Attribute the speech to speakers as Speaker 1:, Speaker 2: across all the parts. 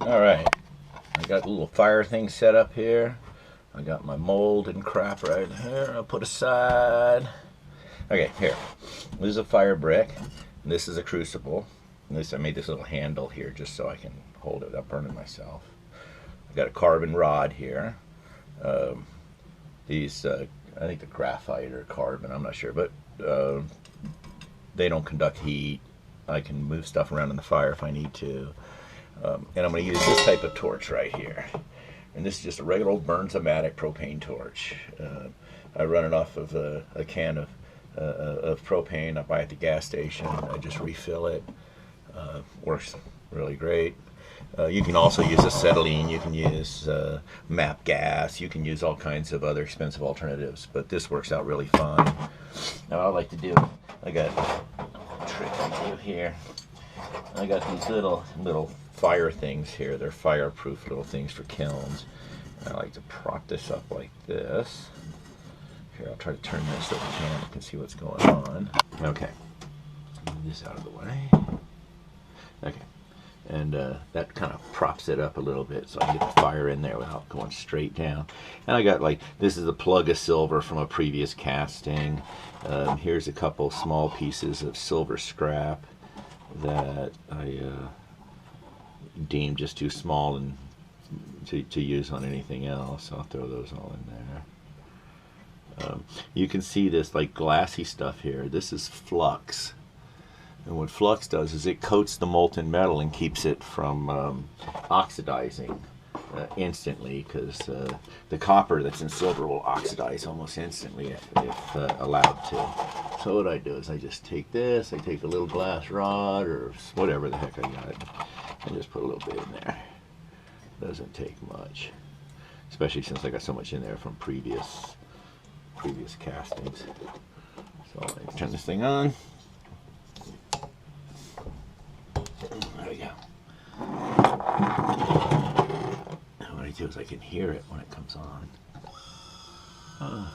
Speaker 1: Alright, I got a little fire thing set up here. I got my mold and crap right here. I'll put aside. Okay, here. This is a fire brick. This is a crucible. I made this little handle here just so I can hold it up, burning myself. I got a carbon rod here. These, I think the graphite or carbon, I'm not sure, but they don't conduct heat. I can move stuff around in the fire if I need to. And I'm going to use this type of torch right here. And this is just a regular old Burns-O-Matic propane torch. I run it off of a can of propane I buy at the gas station. I just refill it. Works really great. You can also use acetylene. You can use MAP gas. You can use all kinds of other expensive alternatives. But this works out really fine. Now I like to do, I got a trick I do here. I got these little fire things here. They're fireproof little things for kilns. And I like to prop this up like this. Here, I'll try to turn this so the camera can see what's going on. Okay, move this out of the way. Okay, and that kind of props it up a little bit so I can get the fire in there without going straight down. And I got, like, this is a plug of silver from a previous casting. Here's a couple small pieces of silver scrap that I deemed just too small and to use on anything else. I'll throw those all in there. You can see this like glassy stuff here. This is flux. And what flux does is it coats the molten metal and keeps it from oxidizing instantly, because the copper that's in silver will oxidize almost instantly if allowed to. So what I do is I just take this, I take a little glass rod or whatever the heck I got, and just put a little bit in there. Doesn't take much, especially since I got so much in there from previous castings. So I turn this thing on. There we go. And what I do is I can hear it when it comes on. I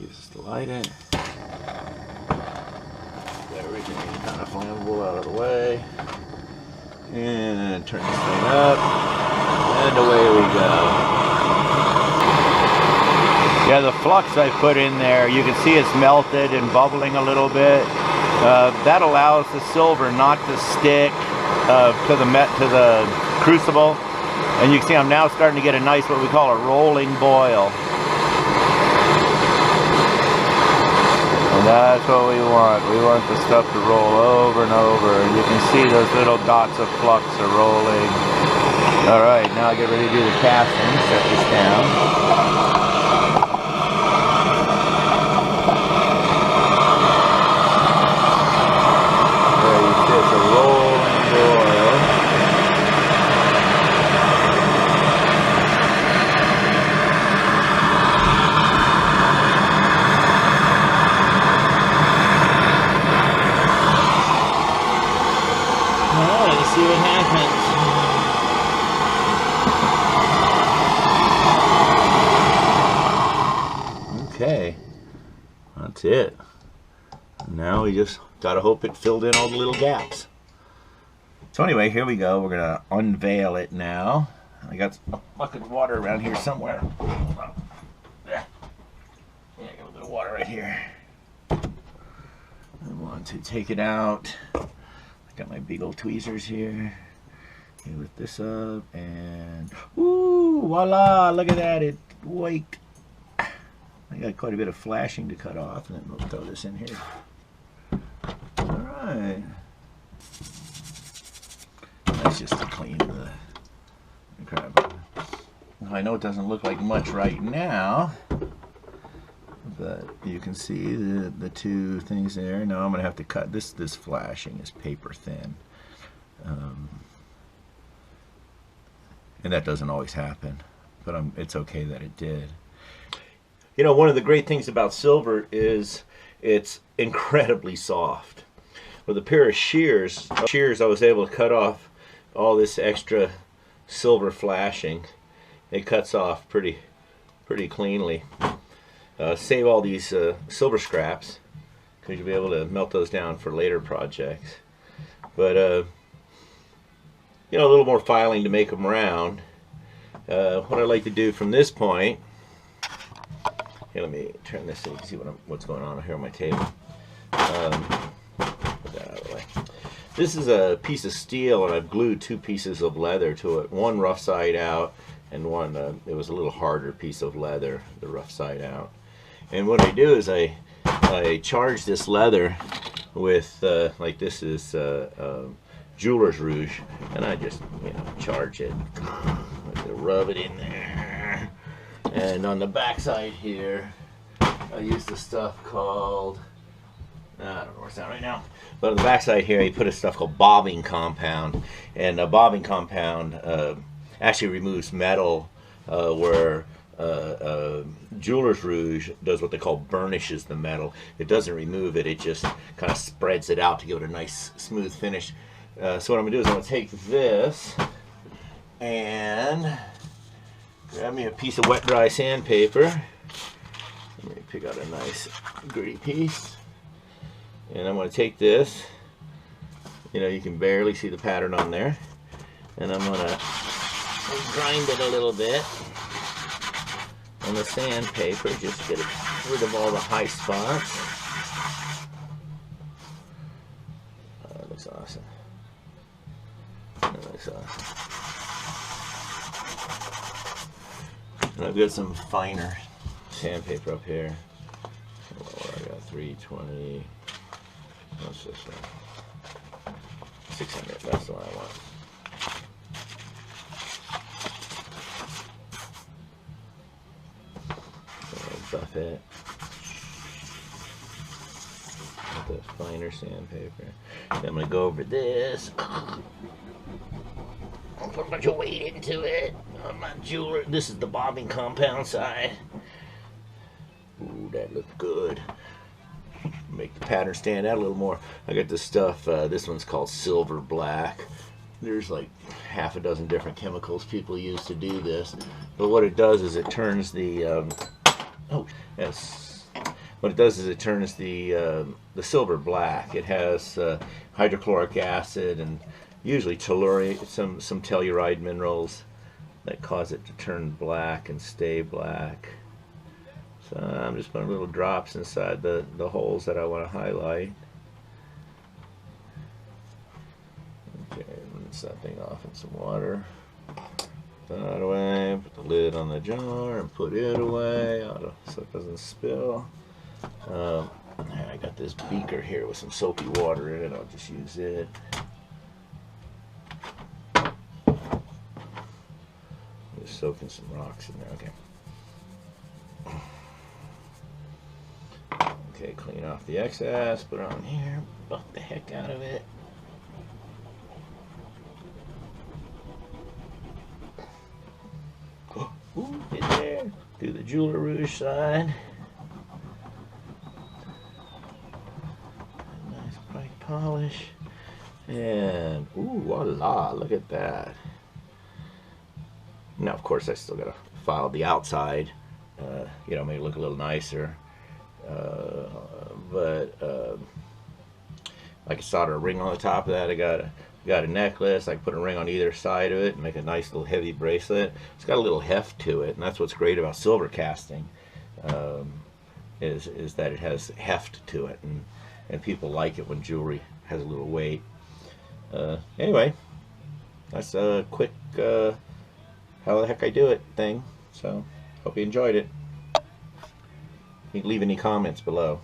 Speaker 1: use this to light it. Get everything kind of flammable out of the way. And turn this thing up. And away we go. Yeah, the flux I put in there, you can see it's melted and bubbling a little bit. That allows the silver not to stick to the crucible, and you can see I'm now starting to get a nice, what we call a rolling boil. And that's what we want. We want the stuff to roll over and over, and you can see those little dots of flux are rolling. All right, now I get ready to do the casting. Set this down. See what happens. Okay, that's it. Now we just gotta hope it filled in all the little gaps. So anyway, here we go. We're gonna unveil it now. I got a bucket of water around here somewhere. Hold on. Yeah, I got a little bit of water right here. I want to take it out. Got my big old tweezers here. You lift this up and ooh, voila! Look at that! It waked. I got quite a bit of flashing to cut off, and then we'll throw this in here. All right. That's just to clean the crap. I know it doesn't look like much right now, but you can see the two things there. Now I'm going to have to cut this. This flashing is paper thin, and that doesn't always happen, but it's okay that it did. You know, one of the great things about silver is it's incredibly soft. With a pair of shears, I was able to cut off all this extra silver flashing. It cuts off pretty cleanly. Save all these silver scraps, because you'll be able to melt those down for later projects. But a little more filing to make them round. What I like to do from this point, here, let me turn this so you can see what's going on here on my table. Put that out of the way. This is a piece of steel, and I've glued 2 pieces of leather to it. One rough side out, and one it was a little harder piece of leather, the rough side out. And what I do is I charge this leather with like this is jeweler's rouge, and I just charge it, rub it in there. And on the back side here, I use the stuff called, I don't know where it's at right now, but on the back side here, I put a stuff called bobbing compound. And bobbing compound actually removes metal, where jeweler's rouge does what they call burnishes the metal. It doesn't remove it, it just kind of spreads it out to give it a nice smooth finish. So what I'm going to do is I'm going to take this and grab me a piece of wet dry sandpaper. Let me pick out a nice gritty piece. And I'm going to take this, you can barely see the pattern on there, and I'm going to grind it a little bit on the sandpaper, just to get rid of all the high spots. Oh, that looks awesome. That looks awesome. And I've got some finer sandpaper up here. I got 320. What's this one? 600. That's the one I want. Buff it with the finer sandpaper. Then I'm going to go over this. I'll put a bunch of weight into it. I'm not jeweler. This is the bobbing compound side. Ooh, that looks good. Make the pattern stand out a little more. I got this stuff. This one's called silver black. There's like half a dozen different chemicals people use to do this. But what it does is it turns the what it does is it turns the silver black. It has hydrochloric acid and usually telluride, some telluride minerals that cause it to turn black and stay black. So I'm just putting little drops inside the holes that I want to highlight. Okay, rinse that thing off in some water. Put that away, put the lid on the jar and put it away so it doesn't spill. I got this beaker here with some soapy water in it. I'll just use it. Just soaking some rocks in there. Okay, clean off the excess, put it on here, buff the heck out of it. Ooh, get there. Do the jeweler rouge side. Nice bright polish. And ooh, voila, look at that. Now, of course, I still gotta file the outside, make it look a little nicer. But I can solder a ring on the top of that. I got a necklace. I can put a ring on either side of it and make a nice little heavy bracelet. It's got a little heft to it, and that's what's great about silver casting, is that it has heft to it, and people like it when jewelry has a little weight. Anyway, that's a quick how the heck I do it thing. So hope you enjoyed it. You can leave any comments below.